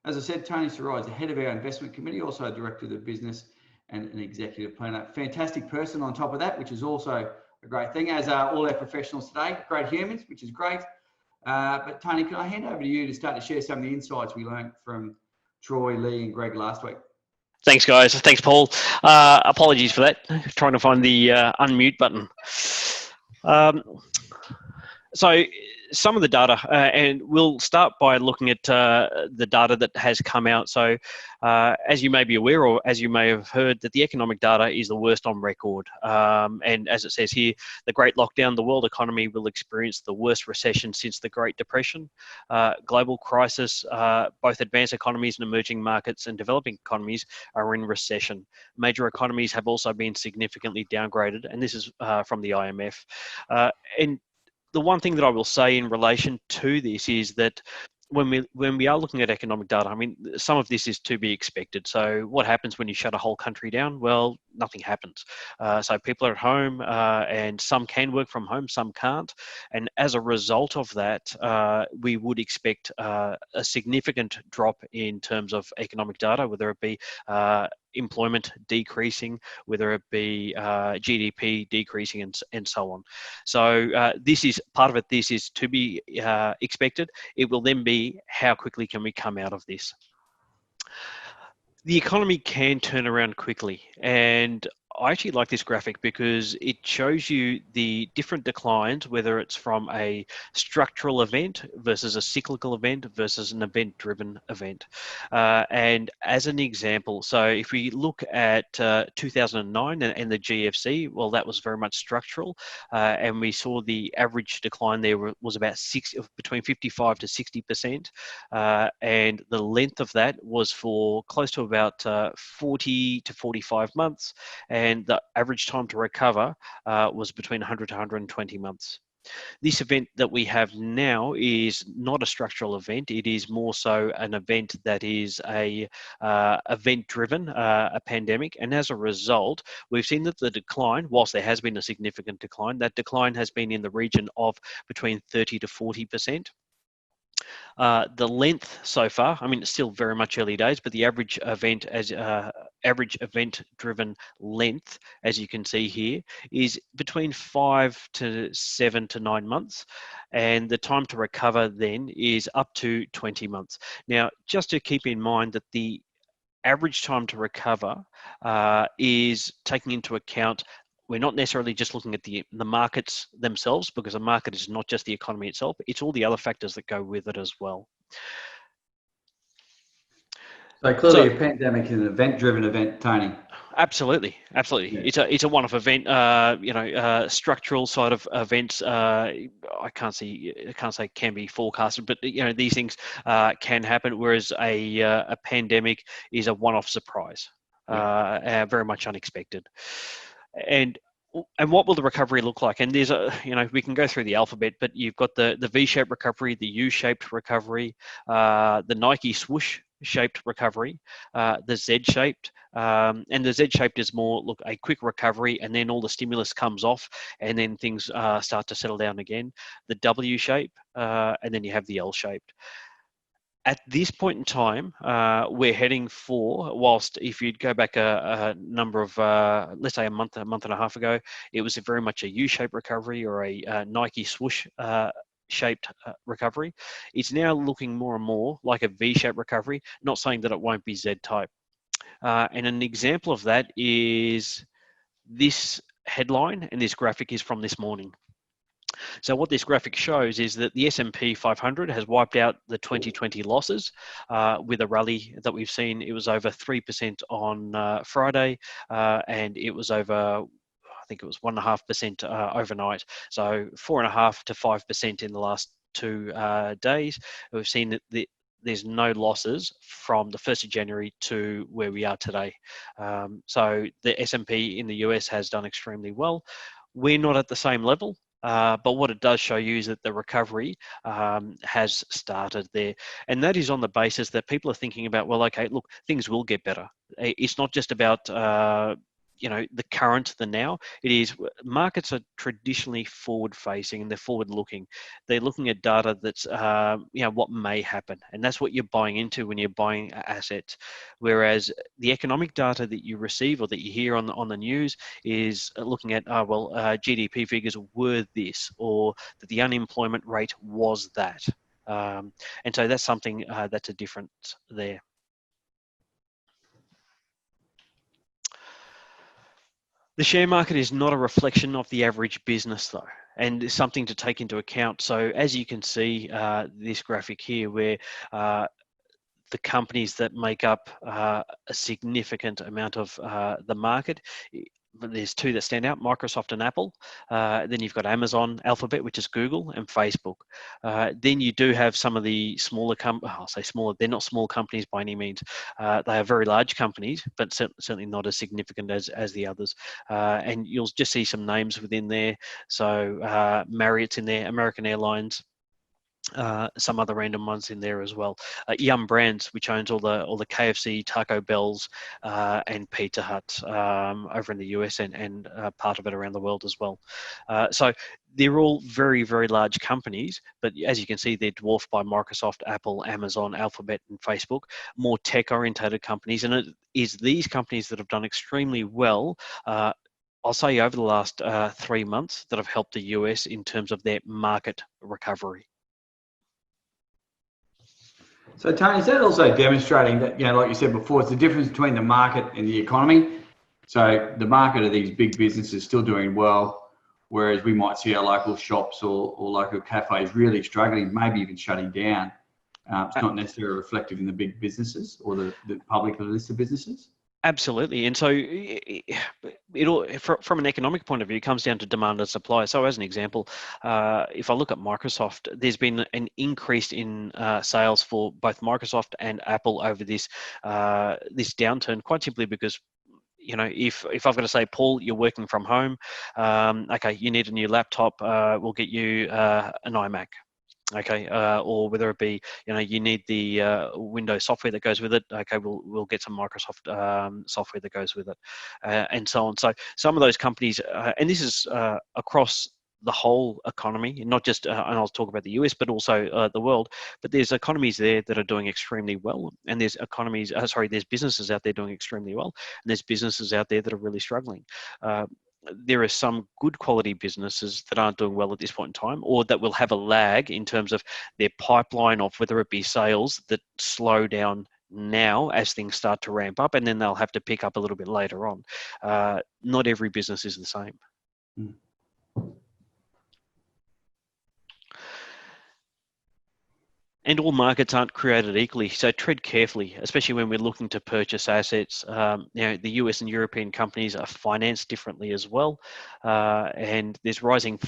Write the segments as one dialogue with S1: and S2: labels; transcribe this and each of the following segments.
S1: As I said, Tony Sarai is the head of our investment committee, also director of the business and an executive planner. Fantastic person on top of that, which is also a great thing, as are all our professionals today. Great humans, which is great. But Tony, can I hand over to you to start to share some of the insights we learned from Troy, Lee and Greg last week?
S2: Thanks, guys. Thanks, Paul. Apologies for that. Trying to find the unmute button. So some of the data, and we'll start by looking at the data that has come out. So as you may be aware, or as you may have heard, that the economic data is the worst on record. And as it says here, the Great Lockdown, the world economy will experience the worst recession since the Great Depression. Global crisis, both advanced economies and emerging markets and developing economies are in recession. Major economies have also been significantly downgraded, and this is from the IMF. And the one thing that I will say in relation to this is that when we are looking at economic data, I mean, some of this is to be expected. So what happens when you shut a whole country down? Well, nothing happens. So people are at home, and some can work from home, some can't. And as a result of that, we would expect a significant drop in terms of economic data, whether it be employment decreasing, whether it be GDP decreasing, and so on. So this is part of it. This is to be expected. It will then be how quickly can we come out of this. The economy can turn around quickly, and I actually like this graphic because it shows you the different declines, whether it's from a structural event versus a cyclical event versus an event-driven event. And as an example, so if we look at 2009 and the GFC, well, that was very much structural, and we saw the average decline there was about between 55 to 60%, and the length of that was for close to about 40 to 45 months. And the average time to recover was between 100 to 120 months. This event that we have now is not a structural event. It is more so an event that is a event-driven, a pandemic. And as a result, we've seen that the decline, whilst there has been a significant decline, that decline has been in the region of between 30 to 40%. The length so far, I mean, it's still very much early days, but the average event-driven length, as you can see here, is between 5 to 7 to 9 months, and the time to recover then is up to 20 months. Now, just to keep in mind that the average time to recover is taking into account, we're not necessarily just looking at the markets themselves, because a market is not just the economy itself, it's all the other factors that go with it as well.
S1: So clearly a pandemic is an event-driven event, Tony.
S2: Absolutely. Yeah. It's a one-off event. Structural side of events. I can't say can be forecasted, but these things can happen. Whereas a pandemic is a one-off surprise, very much unexpected. And what will the recovery look like? And there's we can go through the alphabet, but you've got the V-shaped recovery, the U-shaped recovery, the Nike swoosh shaped recovery, the Z-shaped, and the Z-shaped is more a quick recovery, and then all the stimulus comes off, and then things start to settle down again. The W-shape, and then you have the L-shaped. At this point in time, we're heading for, whilst if you'd go back a number of, let's say a month and a half ago, it was very much a U-shaped recovery or a Nike swoosh shaped recovery. It's now looking more and more like a V-shaped recovery, not saying that it won't be Z-type. And an example of that is this headline, and this graphic is from this morning. So what this graphic shows is that the S&P 500 has wiped out the 2020 losses with a rally that we've seen. It was over 3% on Friday, and it was over, I think it was 1.5% overnight. So 4.5% to 5% in the last 2 days. We've seen that there's no losses from the 1st of January to where we are today. So the S&P in the US has done extremely well. We're not at the same level. But what it does show you is that the recovery has started there. And that is on the basis that people are thinking about, well, okay, look, things will get better. It's not just about, the current, the now. It is, markets are traditionally forward facing and they're forward looking. They're looking at data that's what may happen, and that's what you're buying into when you're buying assets. Whereas the economic data that you receive or that you hear on the news is looking at GDP figures were this, or that the unemployment rate was that. And so that's something that's a difference there. The share market is not a reflection of the average business, though, and it's something to take into account. So as you can see, this graphic here, where the companies that make up a significant amount of the market, there's two that stand out, Microsoft and Apple. Then you've got Amazon, Alphabet, which is Google, and Facebook. Then you do have some of the smaller I'll say smaller, they're not small companies by any means. They are very large companies, but certainly not as significant as the others. And you'll just see some names within there. So Marriott's in there, American Airlines, some other random ones in there as well. Yum Brands, which owns all the KFC, Taco Bells, and Pizza Hut over in the US and part of it around the world as well. So they're all very, very large companies, but as you can see, they're dwarfed by Microsoft, Apple, Amazon, Alphabet, and Facebook. More tech-orientated companies, and it is these companies that have done extremely well. I'll say over the last 3 months that have helped the US in terms of their market recovery.
S1: So Tony, is that also demonstrating that, like you said before, it's the difference between the market and the economy? So the market of these big businesses still doing well, whereas we might see our local shops or local cafes really struggling, maybe even shutting down. It's not necessarily reflective in the big businesses or the publicly listed businesses.
S2: Absolutely, and so from an economic point of view, it comes down to demand and supply. So, as an example, if I look at Microsoft, there's been an increase in sales for both Microsoft and Apple over this downturn, quite simply because, if I've got to say, Paul, you're working from home, okay, you need a new laptop, we'll get you an iMac. Okay, or whether it be, you need the Windows software that goes with it. Okay, we'll get some Microsoft software that goes with it, and so on. So some of those companies, and this is across the whole economy, not just, and I'll talk about the US, but also the world. But there's economies there that are doing extremely well, and there's there's businesses out there doing extremely well, and there's businesses out there that are really struggling. There are some good quality businesses that aren't doing well at this point in time, or that will have a lag in terms of their pipeline of whether it be sales that slow down now as things start to ramp up, and then they'll have to pick up a little bit later on. Not every business is the same.
S1: Mm.
S2: And all markets aren't created equally, so tread carefully, especially when we're looking to purchase assets. The US and European companies are financed differently as well, and there's rising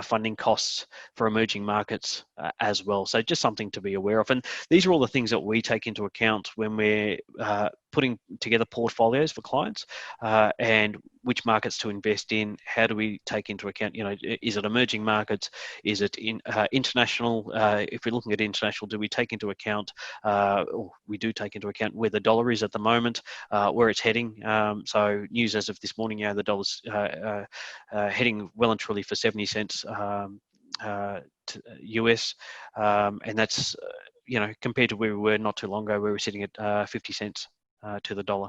S2: funding costs for emerging markets as well. So just something to be aware of. And these are all the things that we take into account when we're putting together portfolios for clients, and which markets to invest in. How do we take into account, is it emerging markets? Is it in international? If we're looking at international, do we take into account, or we do take into account where the dollar is at the moment, where it's heading. So news as of this morning, the dollar's heading well and truly for 70 cents to US, and that's compared to where we were not too long ago, where we were sitting at 50 cents to the dollar.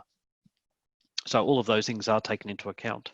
S2: So all of those things are taken into account.